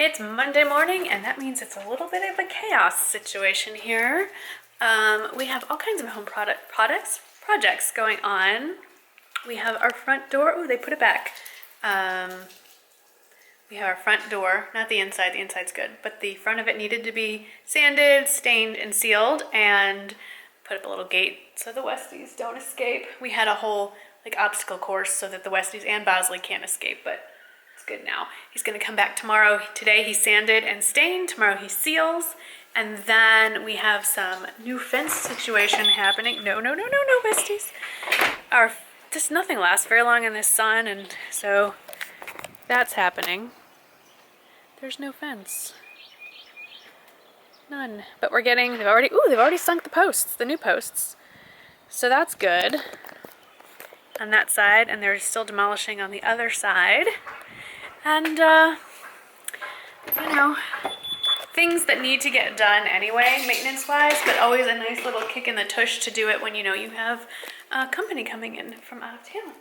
It's Monday morning, and that means it's a little bit of a chaos situation here. We have all kinds of home projects going on. We have our front door. Oh, they put it back. We have our front door, not the inside. The inside's good, but the front of it needed to be sanded, stained, and sealed, and put up a little gate so the Westies don't escape. We had a whole obstacle course so that the Westies and Bosley can't escape, but it's good now. He's gonna come back tomorrow. Today he sanded and stained. Tomorrow he seals. And then we have some new fence situation happening. No, Westies. Just nothing lasts very long in this sun, and so that's happening. There's no fence. None. But they've already sunk the posts, the new posts. So that's good on that side, and they're still demolishing on the other side. And, things that need to get done anyway, maintenance-wise, but always a nice little kick in the tush to do it when you have company coming in from out of town.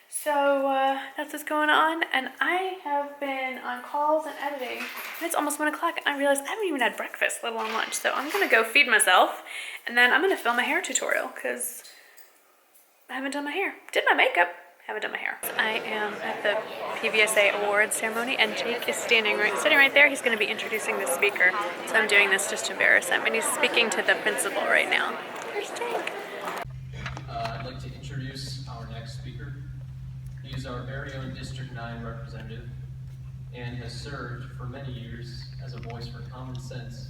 So that's what's going on, and I have been on calls and editing, and it's almost 1 o'clock, and I realized I haven't even had breakfast, let alone lunch, so I'm gonna go feed myself, and then I'm gonna film a hair tutorial, because I haven't done my hair. Did my makeup, haven't done my hair. I am at the PVSA awards ceremony, and Jake is sitting right there. He's gonna be introducing the speaker, so I'm doing this just to embarrass him, and he's speaking to the principal right now. There's Jake. I'd like to introduce our next speaker. He is our very own District 9 representative and has served for many years as a voice for common sense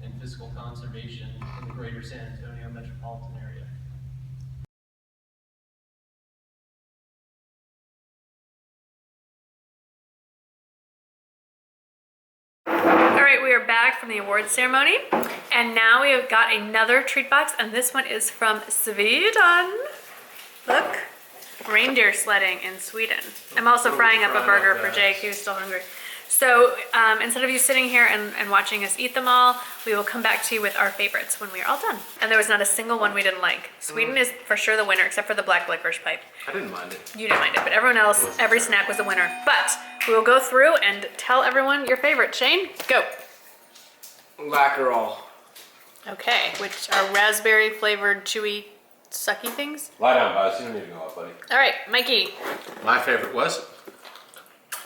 and fiscal conservation in the greater San Antonio metropolitan area. Alright, we are back from the awards ceremony, and now we have got another treat box, and this one is from Sweden. Look. Reindeer sledding in Sweden. I'm also frying up a burger for Jake, he was still hungry. So instead of you sitting here and watching us eat them all, we will come back to you with our favorites when we are all done. And there was not a single one we didn't like. Sweden is for sure the winner, except for the black licorice pipe. I didn't mind it. You didn't mind it, but everyone else, every snack was a winner. But we will go through and tell everyone your favorite. Shane, go. Lacquerol. Okay, which are raspberry flavored chewy sucky things. Lie down, Buzz. You don't need to go up, buddy. All right, Mikey. My favorite was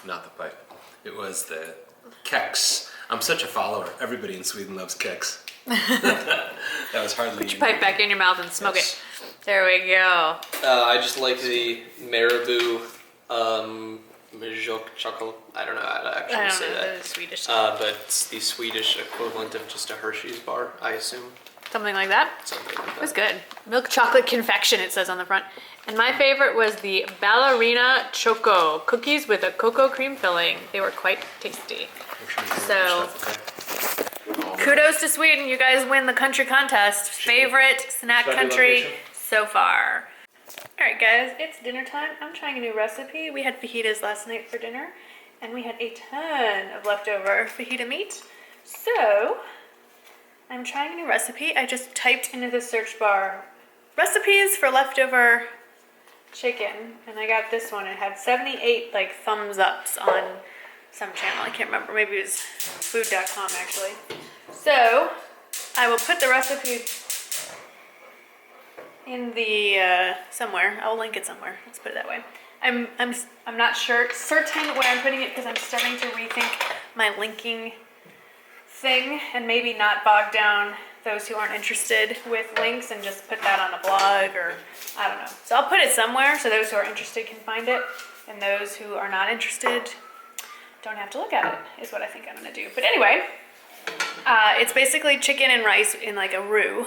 not the pipe. It was the Kex. I'm such a follower. Everybody in Sweden loves Kex. That was hardly. Put your pipe back in your mouth and smoke it. There we go. I just like the Marabou Mjölk chocolate. I don't know how to actually say that. The Swedish. But it's the Swedish equivalent of just a Hershey's bar, I assume. Something like that. Something like that. It was good. Milk chocolate confection, it says on the front. And my favorite was the Ballerina Choco cookies with a cocoa cream filling. They were quite tasty. So, kudos to Sweden. You guys win the country contest. Favorite snack country so far. All right, guys, it's dinner time. I'm trying a new recipe. We had fajitas last night for dinner, and we had a ton of leftover fajita meat. So, I'm trying a new recipe. I just typed into the search bar recipes for leftover chicken, and I got this one. It had 78 thumbs ups on some channel. I can't remember. Maybe it was food.com actually. So I will put the recipe in the somewhere. I'll link it somewhere. Let's put it that way. I'm not certain where I'm putting it because I'm starting to rethink my linking thing and maybe not bog down those who aren't interested with links and just put that on a blog, or I don't know. So I'll put it somewhere so those who are interested can find it, and those who are not interested don't have to look at it, is what I think I'm gonna do. But anyway, it's basically chicken and rice in a roux,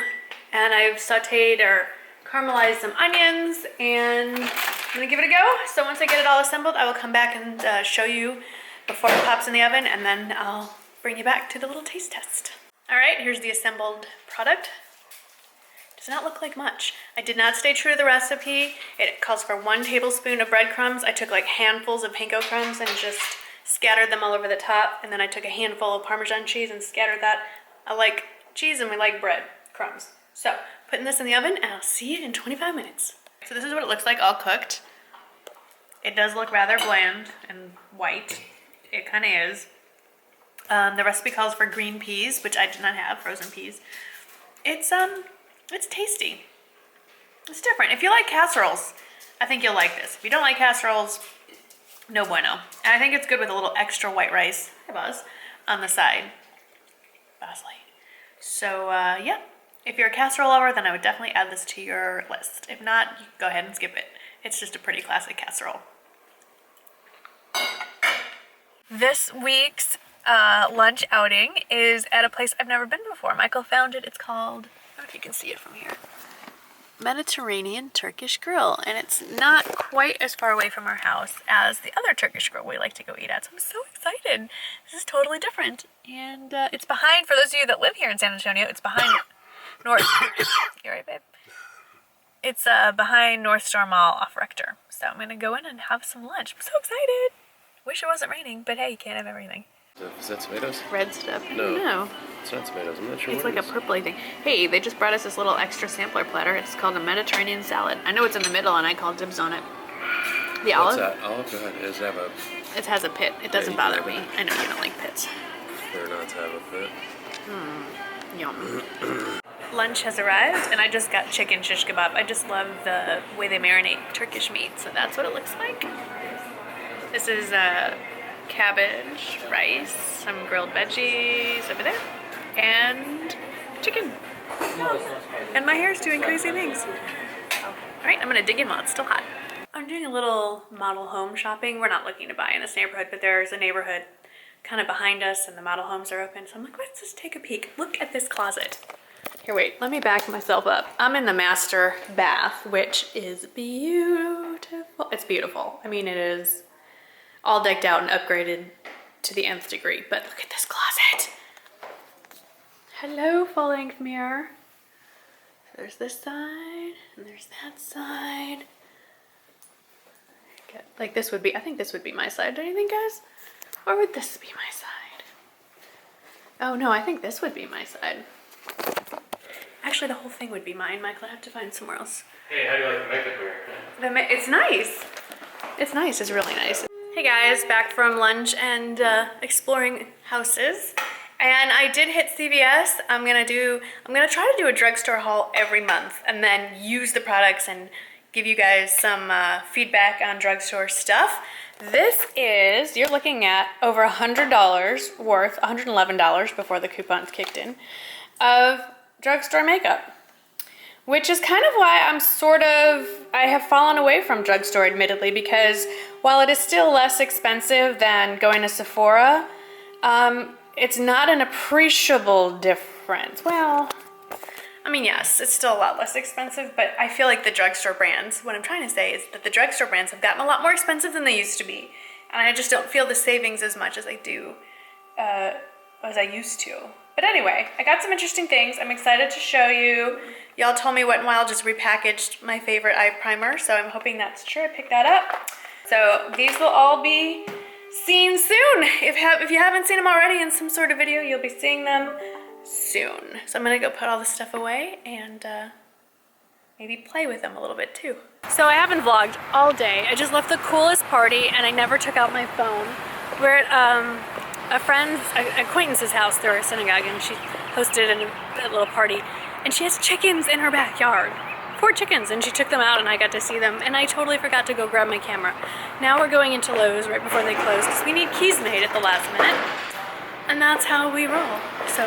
and I've sauteed or caramelized some onions, and I'm gonna give it a go. So once I get it all assembled, I will come back and show you before it pops in the oven, and then I'll bring you back to the little taste test. All right, here's the assembled product. Does not look like much. I did not stay true to the recipe. It calls for 1 tablespoon of breadcrumbs. I took handfuls of panko crumbs and just scattered them all over the top, and then I took a handful of Parmesan cheese and scattered that. I like cheese and we like bread crumbs. So, putting this in the oven, and I'll see you in 25 minutes. So this is what it looks like all cooked. It does look rather bland and white. It kind of is. The recipe calls for green peas, which I did not have, frozen peas. It's tasty. It's different. If you like casseroles, I think you'll like this. If you don't like casseroles, no bueno. And I think it's good with a little extra white rice, hey Buzz, on the side. Bosley. So yeah, if you're a casserole lover, then I would definitely add this to your list. If not, you can go ahead and skip it. It's just a pretty classic casserole. This week's lunch outing is at a place I've never been before. Michael found it. It's called, I don't know if you can see it from here, Mediterranean Turkish Grill, and it's not quite as far away from our house as the other Turkish grill we like to go eat at, so I'm so excited. This is totally different, and it's behind, for those of you that live here in San Antonio, it's behind North, you're right babe, it's behind North Star Mall off Rector, so I'm gonna go in and have some lunch. I'm so excited. Wish it wasn't raining, but hey, you can't have everything. Is that tomatoes? Red stuff. I No. don't know. It's not tomatoes. I'm not sure It's what like it a is. purpley thing. Hey, they just brought us this little extra sampler platter. It's called a Mediterranean salad. I know it's in the middle and I called dibs on it. The What's olive, that? Olive? Go ahead. Does it have a... it has a pit. It doesn't you bother can me. have I know you don't like pits. Prefer not to have a fit. Yum. Lunch has arrived and I just got chicken shish kebab. I just love the way they marinate Turkish meat. So that's what it looks like. This is cabbage, rice, some grilled veggies over there, and chicken. And my hair's doing crazy things. All right, I'm gonna dig in while it's still hot. I'm doing a little model home shopping. We're not looking to buy in this neighborhood, but there's a neighborhood kind of behind us and the model homes are open. So I'm like, let's just take a peek. Look at this closet. Here, wait, let me back myself up. I'm in the master bath, which is beautiful. It's beautiful. I mean, it is all decked out and upgraded to the nth degree, but look at this closet. Hello, full-length mirror. So there's this side, and there's that side. Okay, like this would be, I think this would be my side, don't you think, guys? Or would this be my side? Oh no, I think this would be my side. Actually, the whole thing would be mine, Michael. I have to find somewhere else. Hey, how do you like the makeup mirror? It's nice. It's nice, it's really nice. Hey guys, back from lunch and exploring houses. And I did hit CVS. I'm gonna try to do a drugstore haul every month and then use the products and give you guys some feedback on drugstore stuff. This is, you're looking at over $100 worth, $111 before the coupons kicked in, of drugstore makeup. Which is kind of why I have fallen away from drugstore, admittedly, because while it is still less expensive than going to Sephora, it's not an appreciable difference. Well, I mean, yes, it's still a lot less expensive, but I feel like the drugstore brands, what I'm trying to say is that the drugstore brands have gotten a lot more expensive than they used to be. And I just don't feel the savings as much as I do, as I used to. But anyway, I got some interesting things. I'm excited to show you. Y'all told me Wet n Wild just repackaged my favorite eye primer, so I'm hoping that's true. I picked that up. So these will all be seen soon. If you haven't seen them already in some sort of video, you'll be seeing them soon. So I'm gonna go put all this stuff away and maybe play with them a little bit too. So I haven't vlogged all day. I just left the coolest party and I never took out my phone. We're at an acquaintance's house. They're a synagogue and she hosted a little party and she has chickens in her backyard. 4 chickens, and she took them out and I got to see them and I totally forgot to go grab my camera. Now we're going into Lowe's right before they close because we need keys made at the last minute. And that's how we roll. So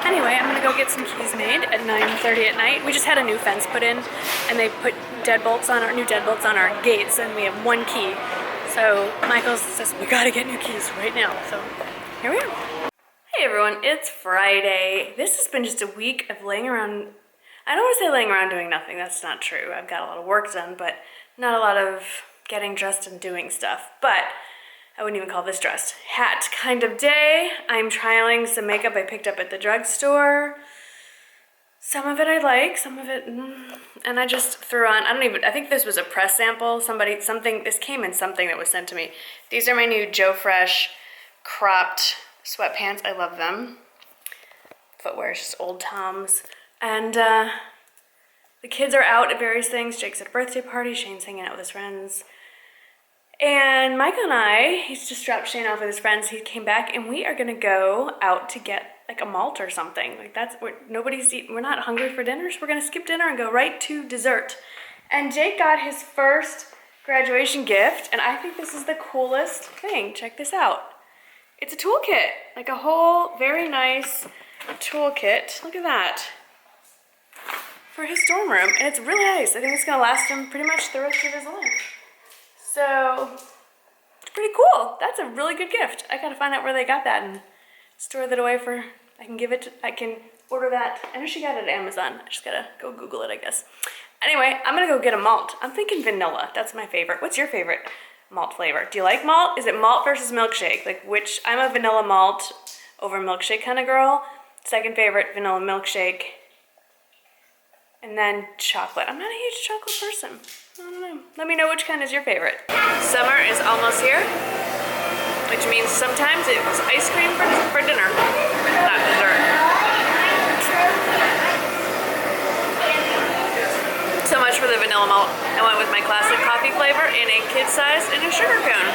anyway, I'm gonna go get some keys made at 9:30 at night. We just had a new fence put in and they put new deadbolts on our gates and we have 1 key. So Michael says, we gotta get new keys right now. So here we are. Hey everyone, it's Friday. This has been just a week of laying around. I don't want to say laying around doing nothing, that's not true. I've got a lot of work done, but not a lot of getting dressed and doing stuff. But I wouldn't even call this dressed. Hat kind of day. I'm trialing some makeup I picked up at the drugstore. Some of it I like, some of it, and I just threw on, I think this was a press sample. This came in something that was sent to me. These are my new Joe Fresh cropped sweatpants. I love them. Footwear is just old Toms. And the kids are out at various things. Jake's at a birthday party. Shane's hanging out with his friends. And Michael and I, he's just dropped Shane off with his friends. He came back, and we are gonna go out to get like a malt or something. Like that's what we're not hungry for dinner, so we're gonna skip dinner and go right to dessert. And Jake got his first graduation gift, and I think this is the coolest thing. Check this out. It's a toolkit, like a whole very nice toolkit. Look at that. For his dorm room, and it's really nice. I think it's gonna last him pretty much the rest of his life. So, it's pretty cool. That's a really good gift. I gotta find out where they got that and store that away for, I can order that. I know she got it at Amazon. I just gotta go Google it, I guess. Anyway, I'm gonna go get a malt. I'm thinking vanilla. That's my favorite. What's your favorite malt flavor? Do you like malt? Is it malt versus milkshake? Like which, I'm a vanilla malt over milkshake kind of girl. Second favorite, vanilla milkshake. And then chocolate. I'm not a huge chocolate person. I don't know. Let me know which kind is your favorite. Summer is almost here, which means sometimes it's ice cream for dinner, not dessert. So much for the vanilla malt. I went with my classic coffee flavor in a kid size and a sugar cone.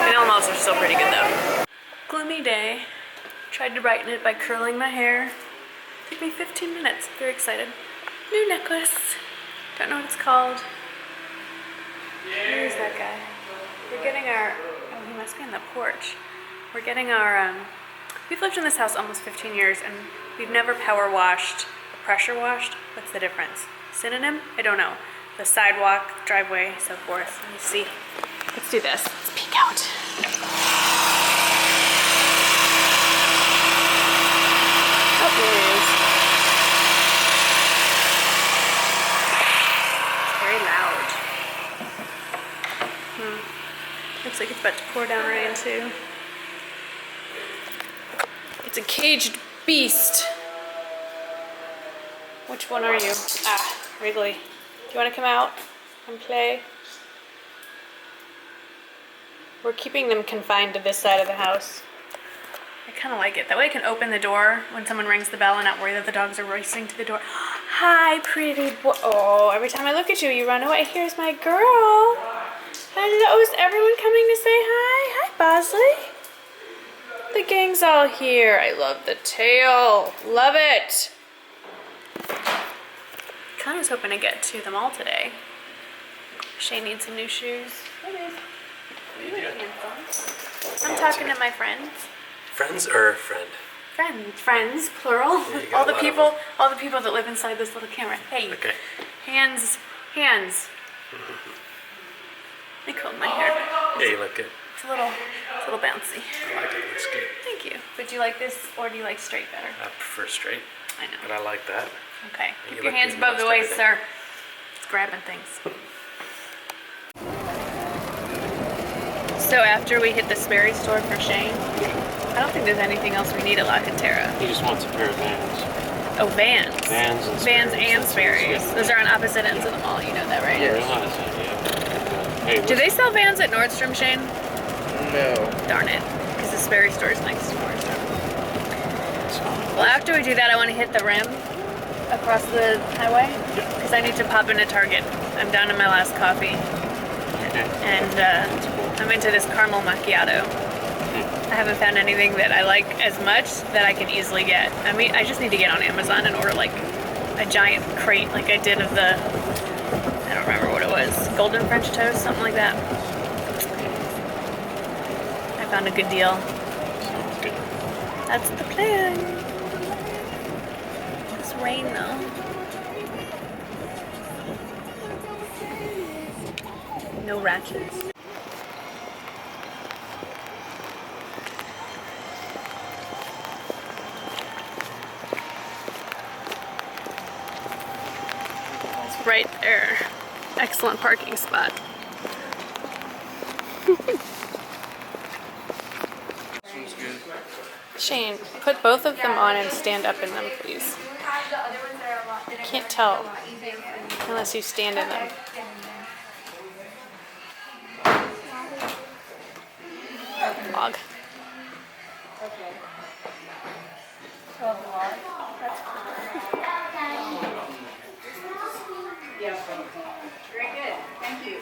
Vanilla malts are still pretty good though. Gloomy day. Tried to brighten it by curling my hair. Took me 15 minutes. Very excited. New necklace. Don't know what it's called. Where's that guy? We're getting our, oh, he must be on the porch. We're getting our, we've lived in this house almost 15 years and we've never power washed, pressure washed. What's the difference? Synonym? I don't know. The sidewalk, driveway, so forth. Let me see. Let's do this. Let's peek out. Oh, there it is. Looks like it's about to pour down rain too. It's a caged beast. Which one are you? Ah, Wrigley. Do you want to come out and play? We're keeping them confined to this side of the house. I kind of like it. That way I can open the door when someone rings the bell and not worry that the dogs are racing to the door. Hi, pretty boy. Oh, every time I look at you, you run away. Here's my girl. Hello, is everyone coming to say hi? Hi, Bosley. The gang's all here. I love the tail. Love it. Kind of was hoping to get to the mall today. Shane needs some new shoes. I'm talking to my friends. Friends or friend? Friends, plural. All the people that live inside this little camera. Hey, Okay. hands. I combed my hair. Yeah, you look good. It's a little bouncy. I like it. It looks good. Thank you. But do you like this or do you like straight better? I prefer straight, I know. but I like that. Okay. You Keep your look hands good above the most waist, everything. sir. It's grabbing things. So after we hit the Sperry store for Shane, I don't think there's anything else we need at La Cantera. He just wants a pair of Vans. Oh, Vans. Vans and Vans Sperry's. and Sperry's. Those are on opposite ends of the mall. You know that, right? Yeah, realize that, yeah. Hey, Do they sell Vans at Nordstrom, Shane? No. Darn it. Because the Sperry store is next to Nordstrom. Well, after we do that, I want to hit the rim across the highway. Because I need to pop into Target. I'm down to my last coffee. And I'm into this caramel macchiato. I haven't found anything that I like as much that I can easily get. I mean, I just need to get on Amazon and order like a giant crate like I did of the, I don't remember what it was, golden French toast, something like that. I found a good deal. Sounds good. That's the plan. It's rain though. No ratchets. It's right there. Excellent parking spot. Shane, put both of them on and stand up in them, please. Can't tell unless you stand in them. Vlog. Very good. Thank you.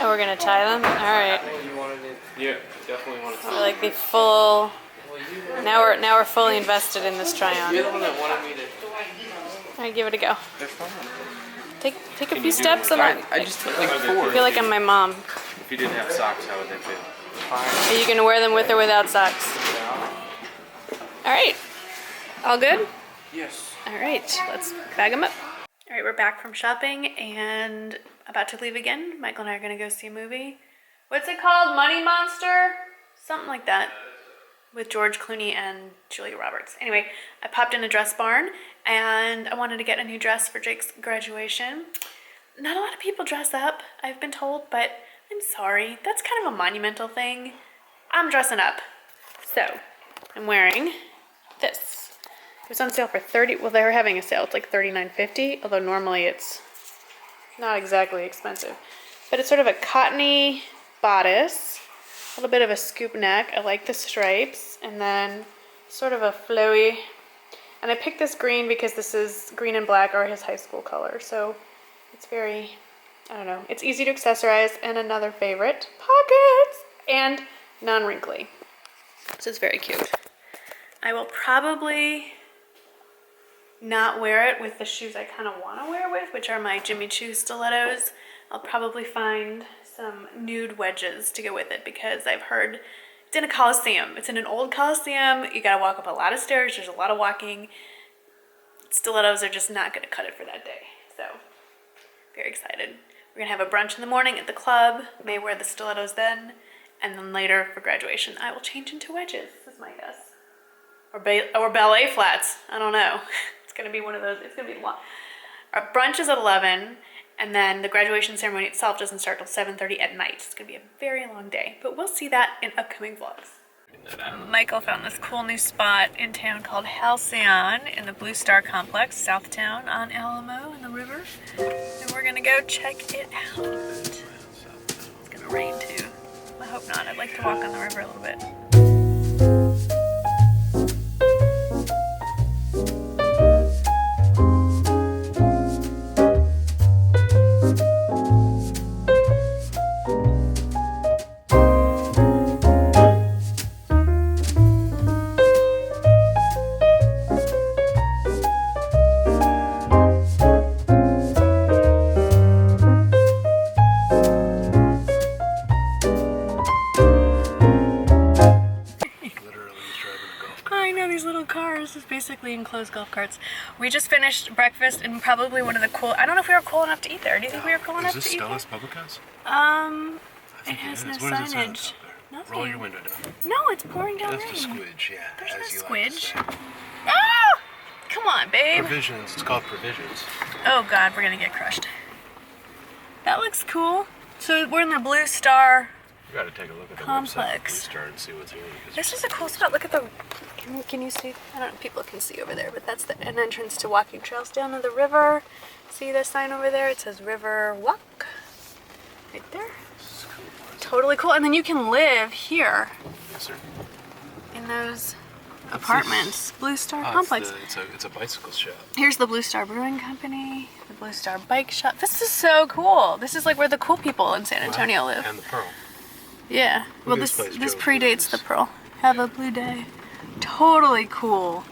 Oh, we're gonna tie them? Alright. You wanted it. Yeah, definitely want to We're like the full. Now we're fully invested in this try-on. You're the one that wanted me to. Alright, give it a go. They're fine. Take a few you do steps and I just took like I 4. feel like I'm my mom. If you didn't have socks, how would they feel? Are you gonna wear them with or without socks? Alright. All good? Yes. Alright, let's bag them up. Alright, we're back from shopping and about to leave again. Michael and I are gonna go see a movie. What's it called? Money Monster? Something like that. With George Clooney and Julia Roberts. Anyway, I popped in a dress barn and I wanted to get a new dress for Jake's graduation. Not a lot of people dress up, I've been told, but I'm sorry. That's kind of a monumental thing. I'm dressing up. So, I'm wearing this. It was on sale for well, they were having a sale. It's like $39.50, although normally it's not exactly expensive. But it's sort of a cottony bodice, a little bit of a scoop neck. I like the stripes, and then sort of a flowy. And I picked this green because this is green and black are his high school color. So it's very, I don't know, it's easy to accessorize, and another favorite, pockets, and non-wrinkly. So it's very cute. I will probably not wear it with the shoes I kind of want to wear with, which are my Jimmy Choo stilettos. I'll probably find some nude wedges to go with it because I've heard it's in a coliseum. It's in an old coliseum. You gotta walk up a lot of stairs. There's a lot of walking. Stilettos are just not gonna cut it for that day. So, very excited. We're gonna have a brunch in the morning at the club. May wear the stilettos then. And then later for graduation, I will change into wedges, is my guess. Or ballet flats, I don't know. It's gonna be one of those, it's gonna be long. Our brunch is at 11, and then the graduation ceremony itself doesn't start till 7:30 at night. It's gonna be a very long day, but we'll see that in upcoming vlogs. Michael found this cool new spot in town called Halcyon in the Blue Star Complex, Southtown on Alamo in the river. And we're gonna go check it out. It's gonna rain too. I hope not, I'd like to walk on the river a little bit. Basically enclosed golf carts. We just finished breakfast in probably one of the cool. I don't know if we were cool enough to eat there. Do you think we were cool enough to eat there? Is this Stella's Public House? It has no What does it say signage. out there? Nothing. Roll your window down. No, it's pouring down That's rain. the squidge, yeah. There's as no you like to squidge. say. Ah! Come on, babe. Provisions. It's called provisions. Oh God, we're gonna get crushed. That looks cool. So we're in the Blue Star. You got to take a look at the Complex. website. Start and see what's here. because This is a cool spot. Look at the. Can you see? I don't know if people can see over there, but that's an entrance to walking trails down to the river. See the sign over there? It says River Walk. Right there. This is cool. Totally cool. And then you can live here Yes, sir. in those apartments. Blue Star Oh, Complex. It's a bicycle shop. Here's the Blue Star Brewing Company, the Blue Star Bike Shop. This is so cool. This is like where the cool people in San Antonio live. And the Pearl. Yeah. Well, at this this place, this Joe predates Louis. the Pearl. Have a blue day. Totally cool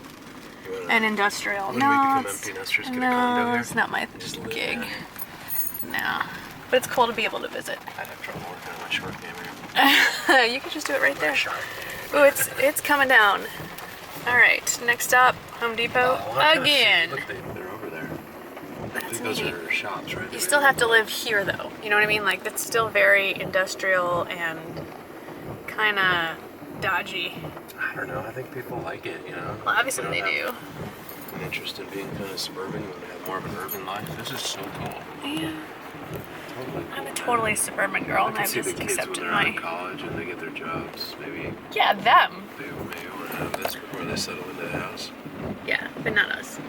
You wanna- and industrial. When we No, become it's, empty nesters, get a condo no, there? it's not my Just live gig. there. No, but it's cool to be able to visit. I'd have trouble working on my short game here. You can just do it right there. Sharp. Ooh, it's coming down. All right, next stop, Home Depot again. Look, they're over there. I That's think those neat. are shops, right? You still have to live here, though. You know what I mean? Like, it's still very industrial and kind of dodgy. I don't know. I think people like it, you know. Well, obviously don't they do. have An interest in being kind of suburban. You want to have more of an urban life. This is so cool. Yeah, Totally. I'm a totally suburban girl, I and can I've see the just kids when accepted they're out my. of college and they get their jobs. Maybe Yeah, them. they want to have this before they settle into the house. Yeah, but not us.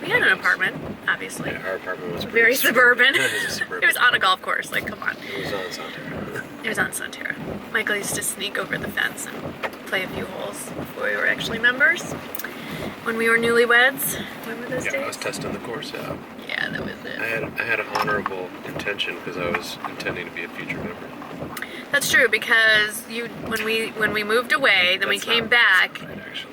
We had an apartment, obviously. Yeah, our apartment was Very suburban. It was suburban. It was on a golf course. Like, come on. It was on Santana. It was on Santerra. Michael used to sneak over the fence and play a few holes before we were actually members. When we were newlyweds. Remember those Yeah, I was days? testing the course out. Yeah. Yeah, that was it. I had an honorable intention because I was intending to be a future member. That's true because when we moved away, then we came back. Right, actually.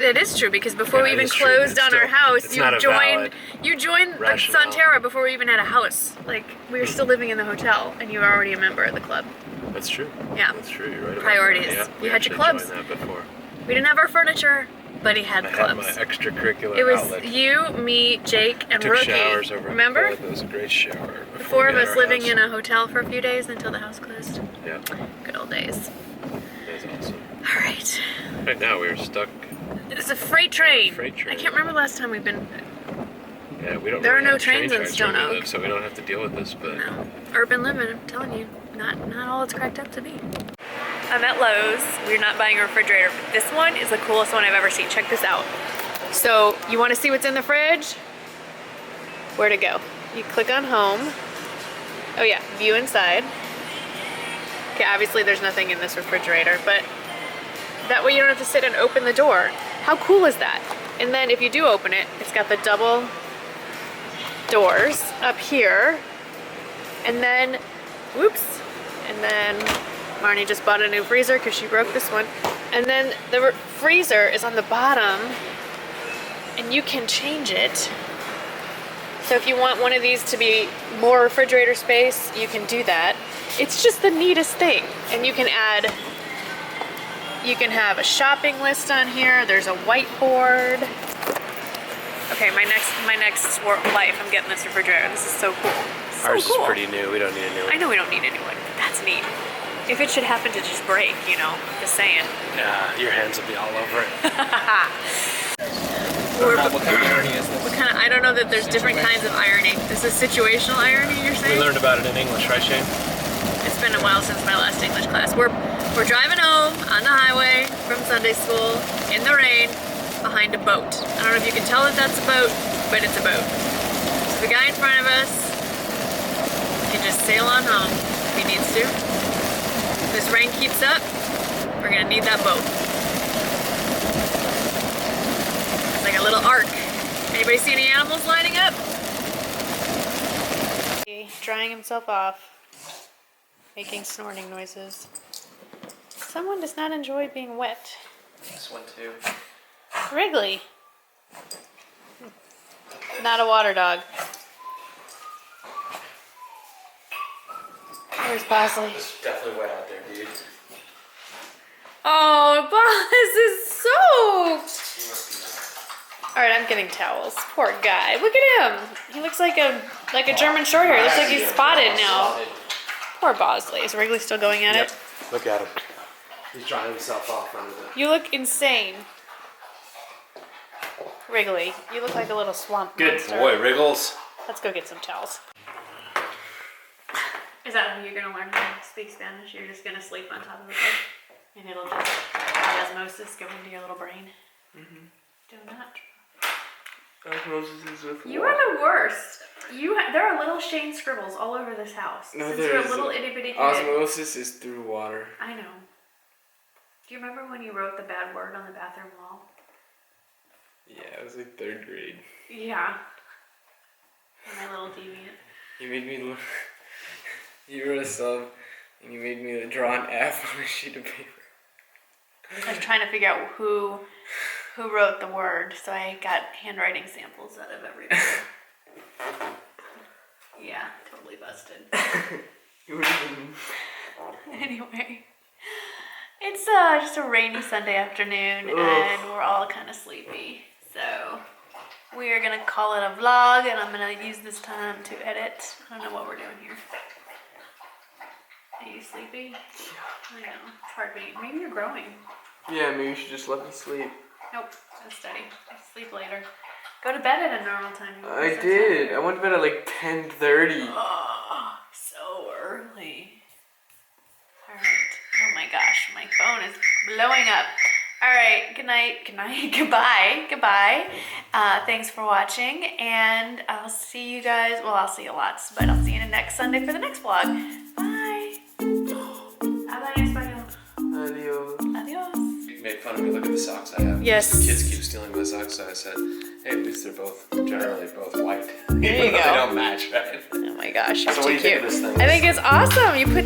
It is true because before we Yeah, even it is true. closed It's on our still- house, it's not a valid you joined rationale. Sunterra before we even had a house. Like we were still living in the hotel, and you were already a member of the club. That's true. Yeah. That's true. You're right. About Priorities. That. Yeah, You we had your actually clubs. joined that before. We didn't have our furniture, but he had I clubs. had my extracurricular It was outlet. you, me, Jake, and Took Rookie. showers over. Remember? It was a great shower. The four of us living in a hotel for a few days until the house closed. Yeah, Good old days. that's awesome. All right. Right now we are stuck. It's a freight train. Freight train. I can't remember the last time we've been. Yeah, we don't. There are really no have train trains in tracks Stone where we Oak. live, so we don't have to deal with this. But No. Urban living, I'm telling you. Not all it's cracked up to be. I'm at Lowe's. We're not buying a refrigerator, but this one is the coolest one I've ever seen. Check this out. So, you want to see what's in the fridge? Where to go? You click on home. Oh yeah, view inside. Okay, obviously there's nothing in this refrigerator, but that way you don't have to sit and open the door. How cool is that? And then if you do open it, it's got the double doors up here. And then, whoops, and then Marnie just bought a new freezer because she broke this one. And then the freezer is on the bottom and you can change it. So if you want one of these to be more refrigerator space, you can do that. It's just the neatest thing. And you can have a shopping list on here. There's a whiteboard. Okay, my next life, I'm getting this refrigerator. This is so cool. So ours cool. is pretty new. We don't need a new one. I know we don't need a new one, but that's neat. If it should happen to just break, you know, just saying. Yeah, your hands will be all over it. What kind of irony is this? I don't know that there's different kinds of ironing. This is situational irony, you're We saying? learned about it in English, right, Shane? It's been a while since my last English class. We're driving home on the highway from Sunday school in the rain behind a boat. I don't know if you can tell that that's a boat, but it's a boat. So the guy in front of us can just sail on home if he needs to. If this rain keeps up, we're gonna need that boat. It's like a little ark. Anybody see any animals lining up? Drying himself off, making snorting noises. Someone does not enjoy being wet. This one too. Wrigley. Not a water dog. Where's Bosley? It's definitely wet out there, dude. Oh, Bos is soaked. All right, I'm getting towels. Poor guy. Look at him. He looks like a German Shorthair. He looks like he's spotted now. Poor Bosley. Is Wrigley still going at it? Look at him. He's drying himself off under the... You look insane. Wrigley, you look like a little swamp Good monster. boy, Wriggles. Let's go get some towels. Is that how you're gonna learn how to speak Spanish? You're just gonna sleep on top of the bed, and it'll just by osmosis go into your little brain. Mm-hmm. Do not. Osmosis is with You water. are the worst. There are little Shane scribbles all over this house. No, Since there you're a isn't. little itty bitty kid. Osmosis is through water. I know. Do you remember when you wrote the bad word on the bathroom wall? Yeah, it was like 3rd grade. Yeah. My little deviant. You made me look. You wrote a sub, and you made me draw an F on a sheet of paper. I was trying to figure out who wrote the word, so I got handwriting samples out of everybody. Yeah, totally busted. You were even... Anyway, it's just a rainy Sunday afternoon, and we're all kind of sleepy. So we are gonna call it a vlog, and I'm gonna use this time to edit. I don't know what we're doing here. Are you sleepy? Yeah. I know. It's hard being. Maybe you're growing. Yeah, maybe you should just let me sleep. Nope. Just study. Sleep later. Go to bed at a normal time. I did. I went to bed at like 10:30. Oh, so early. Alright. Oh my gosh, my phone is blowing up. Alright, good night, goodbye. Thanks for watching, and I'll see you guys, well, I'll see you lots, but I'll see you next Sunday for the next vlog. Bye. Habla en español. Adios. Adios. You made fun of me. Look at the socks I have. Yes. The kids keep stealing my socks, so I said, Hey, at least they're generally both white. There you Even though go. they don't match, right? Oh my gosh, you're So too what do you think cute. of this thing? I think it's awesome. You put